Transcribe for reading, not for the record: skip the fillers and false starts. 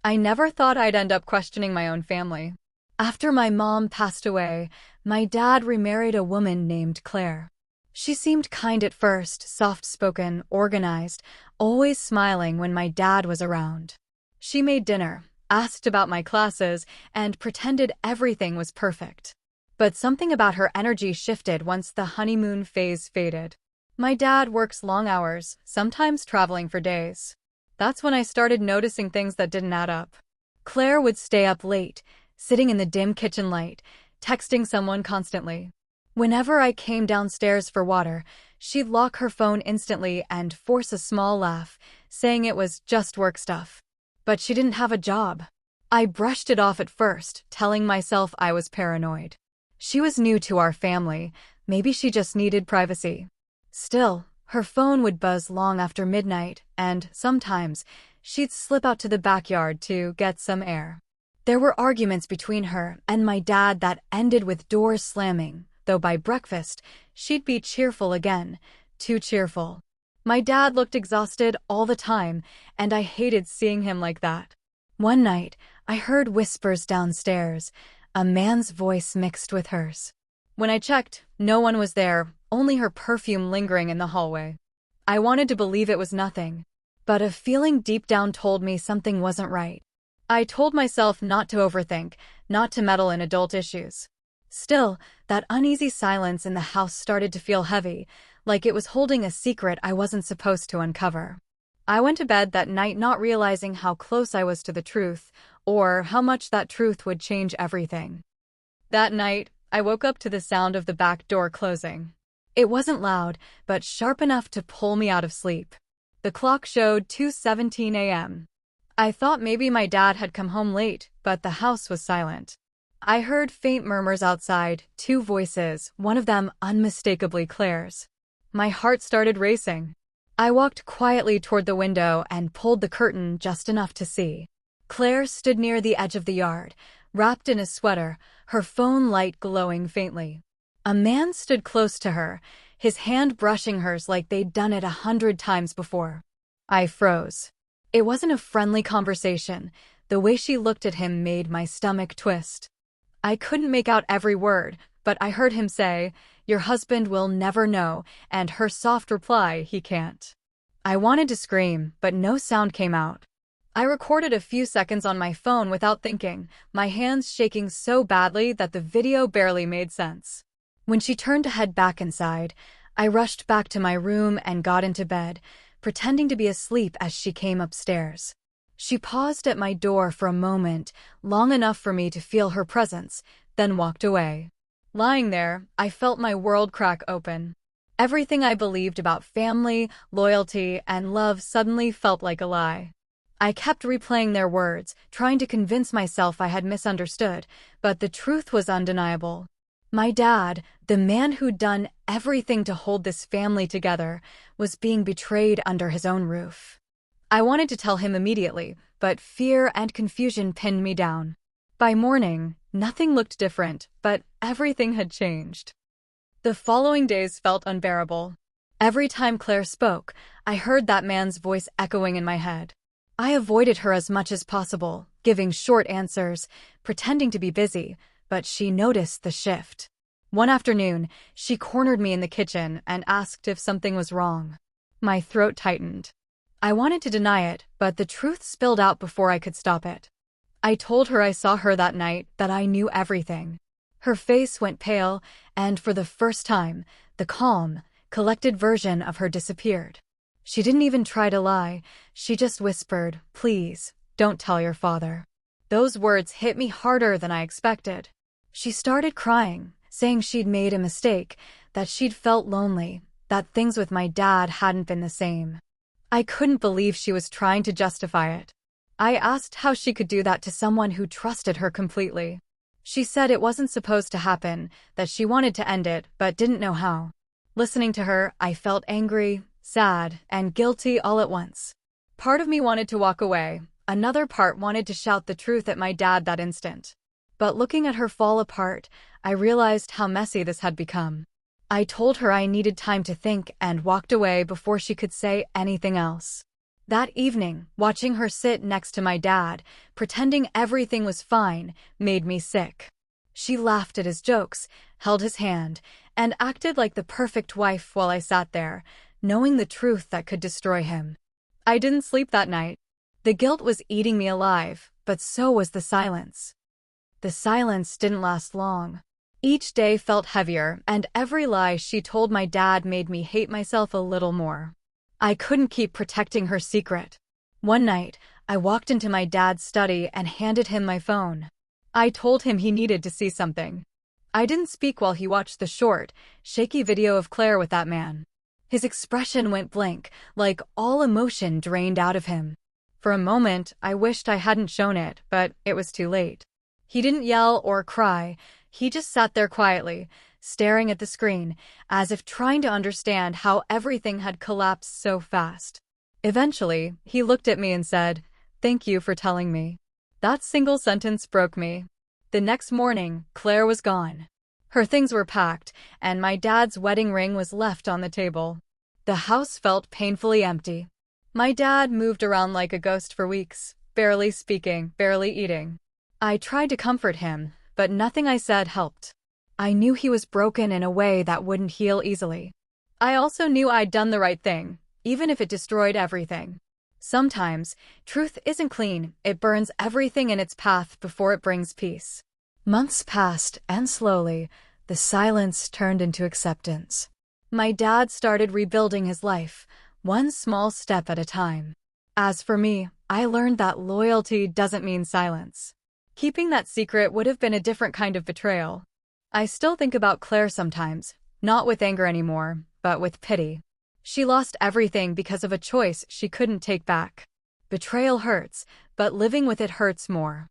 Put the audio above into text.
I never thought I'd end up questioning my own family. After my mom passed away, my dad remarried a woman named Claire. She seemed kind at first, soft-spoken, organized, always smiling when my dad was around. She made dinner, asked about my classes, and pretended everything was perfect. But something about her energy shifted once the honeymoon phase faded. My dad works long hours, sometimes traveling for days. That's when I started noticing things that didn't add up. Claire would stay up late, sitting in the dim kitchen light, texting someone constantly. Whenever I came downstairs for water, she'd lock her phone instantly and force a small laugh, saying it was just work stuff. But she didn't have a job. I brushed it off at first, telling myself I was paranoid. She was new to our family, maybe she just needed privacy. Still, her phone would buzz long after midnight, and sometimes she'd slip out to the backyard to get some air. There were arguments between her and my dad that ended with doors slamming, though by breakfast, she'd be cheerful again, too cheerful. My dad looked exhausted all the time, and I hated seeing him like that. One night, I heard whispers downstairs, a man's voice mixed with hers. When I checked, no one was there, only her perfume lingering in the hallway. I wanted to believe it was nothing, but a feeling deep down told me something wasn't right. I told myself not to overthink, not to meddle in adult issues. Still, that uneasy silence in the house started to feel heavy, like it was holding a secret I wasn't supposed to uncover. I went to bed that night not realizing how close I was to the truth, or how much that truth would change everything. That night, I woke up to the sound of the back door closing. It wasn't loud, but sharp enough to pull me out of sleep. The clock showed 2:17 a.m. I thought maybe my dad had come home late, but the house was silent. I heard faint murmurs outside, two voices, one of them unmistakably Claire's. My heart started racing. I walked quietly toward the window and pulled the curtain just enough to see. Claire stood near the edge of the yard, wrapped in a sweater, her phone light glowing faintly. A man stood close to her, his hand brushing hers like they'd done it 100 times before. I froze. It wasn't a friendly conversation. The way she looked at him made my stomach twist. I couldn't make out every word, but I heard him say, "Your husband will never know," and her soft reply, "He can't." I wanted to scream, but no sound came out. I recorded a few seconds on my phone without thinking, my hands shaking so badly that the video barely made sense. When she turned to head back inside, I rushed back to my room and got into bed, pretending to be asleep as she came upstairs. She paused at my door for a moment, long enough for me to feel her presence, then walked away. Lying there, I felt my world crack open. Everything I believed about family, loyalty, and love suddenly felt like a lie. I kept replaying their words, trying to convince myself I had misunderstood, but the truth was undeniable. My dad, the man who'd done everything to hold this family together, was being betrayed under his own roof. I wanted to tell him immediately, but fear and confusion pinned me down. By morning, nothing looked different, but everything had changed. The following days felt unbearable. Every time Claire spoke, I heard that man's voice echoing in my head. I avoided her as much as possible, giving short answers, pretending to be busy, but she noticed the shift. One afternoon, she cornered me in the kitchen and asked if something was wrong. My throat tightened. I wanted to deny it, but the truth spilled out before I could stop it. I told her I saw her that night, that I knew everything. Her face went pale, and for the first time, the calm, collected version of her disappeared. She didn't even try to lie, she just whispered, "Please, don't tell your father." Those words hit me harder than I expected. She started crying, saying she'd made a mistake, that she'd felt lonely, that things with my dad hadn't been the same. I couldn't believe she was trying to justify it. I asked how she could do that to someone who trusted her completely. She said it wasn't supposed to happen, that she wanted to end it, but didn't know how. Listening to her, I felt angry, sad, and guilty all at once. Part of me wanted to walk away, another part wanted to shout the truth at my dad that instant. But looking at her fall apart, I realized how messy this had become. I told her I needed time to think and walked away before she could say anything else. That evening, watching her sit next to my dad, pretending everything was fine, made me sick. She laughed at his jokes, held his hand, and acted like the perfect wife while I sat there, knowing the truth that could destroy him. I didn't sleep that night. The guilt was eating me alive, but so was the silence. The silence didn't last long. Each day felt heavier, and every lie she told my dad made me hate myself a little more. I couldn't keep protecting her secret. One night, I walked into my dad's study and handed him my phone. I told him he needed to see something. I didn't speak while he watched the short, shaky video of Claire with that man. His expression went blank, like all emotion drained out of him. For a moment, I wished I hadn't shown it, but it was too late. He didn't yell or cry. He just sat there quietly, staring at the screen, as if trying to understand how everything had collapsed so fast. Eventually, he looked at me and said, "Thank you for telling me." That single sentence broke me. The next morning, Claire was gone. Her things were packed, and my dad's wedding ring was left on the table. The house felt painfully empty. My dad moved around like a ghost for weeks, barely speaking, barely eating. I tried to comfort him, but nothing I said helped. I knew he was broken in a way that wouldn't heal easily. I also knew I'd done the right thing, even if it destroyed everything. Sometimes, truth isn't clean, it burns everything in its path before it brings peace. Months passed, and slowly, the silence turned into acceptance. My dad started rebuilding his life, one small step at a time. As for me, I learned that loyalty doesn't mean silence. Keeping that secret would have been a different kind of betrayal. I still think about Claire sometimes, not with anger anymore, but with pity. She lost everything because of a choice she couldn't take back. Betrayal hurts, but living with it hurts more.